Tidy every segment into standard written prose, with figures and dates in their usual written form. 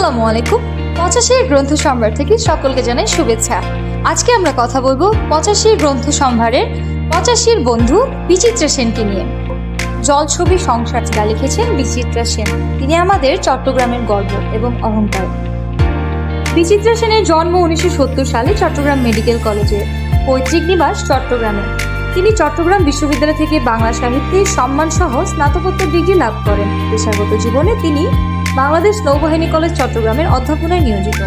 আসসালামু আলাইকুম। 85 গ্রন্থ সম্ভার থেকে সকলকে জানাই শুভেচ্ছা। আজকে আমরা কথা বলবো 85 গ্রন্থ সম্ভারের 85 বন্ধু বিচিত্রা সেনকে নিয়ে। জলছবি সংসার যা লিখেছেন বিচিত্রা সেন। তিনি আমাদের চট্টগ্রামের গর্ব এবং অহংকার। বিচিত্রা সেনের জন্ম 1970 সালে চট্টগ্রাম মেডিকেল কলেজে, পৈতৃক নিবাস চট্টগ্রামে। তিনি চট্টগ্রাম বিশ্ববিদ্যালয় থেকে বাংলা সাহিত্যে সম্মানসহ স্নাতকোত্তর ডিগ্রি লাভ করেন। পেশাগত জীবনে তিনি বাংলাদেশ নৌবাহিনী কলেজ চট্টগ্রামের অধ্যাপনায় নিয়োজিত।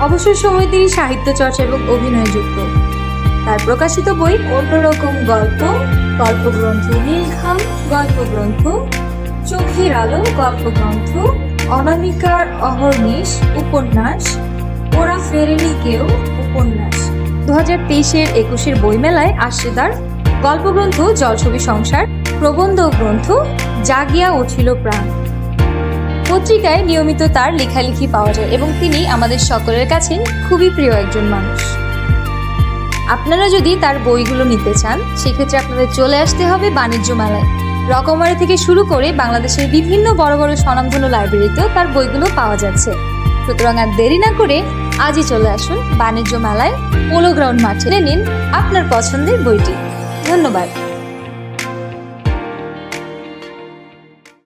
অবসর সময়ে তিনি সাহিত্য চর্চা এবং অভিনয়ে যুক্ত। তার প্রকাশিত বই অন্যরকম গল্প, গল্পগ্রন্থ নীলখাম গল্পগ্রন্থ, চোখের আলো গল্পগ্রন্থ, অনামিকার অহর্নিশ উপন্যাস, ওরা ফেরেনি কেউ উপন্যাস। 2023-এর 21-এর বইমেলায় আসছে তার গল্পগ্রন্থ জলছবি সংসার, প্রবন্ধ গ্রন্থ জাগিয়া উঠিল প্রাণ। পত্রিকায় নিয়মিত তার লেখালেখি পাওয়া যায় এবং তিনি আমাদের সকলের কাছে খুবই প্রিয় একজন মানুষ। আপনারা যদি তার বইগুলো নিতে চান সেক্ষেত্রে আপনাদের চলে আসতে হবে বাণিজ্য মেলায়। রকমারি থেকে শুরু করে বাংলাদেশের বিভিন্ন বড় বড় স্বনামধন্য লাইব্রেরিতেও তার বইগুলো পাওয়া যাচ্ছে। সুতরাং আর দেরি না করে আজই চলে আসুন বাণিজ্য মেলায়, পোলো গ্রাউন্ড মাঠে নিন আপনার পছন্দের বইটি। ধন্যবাদ।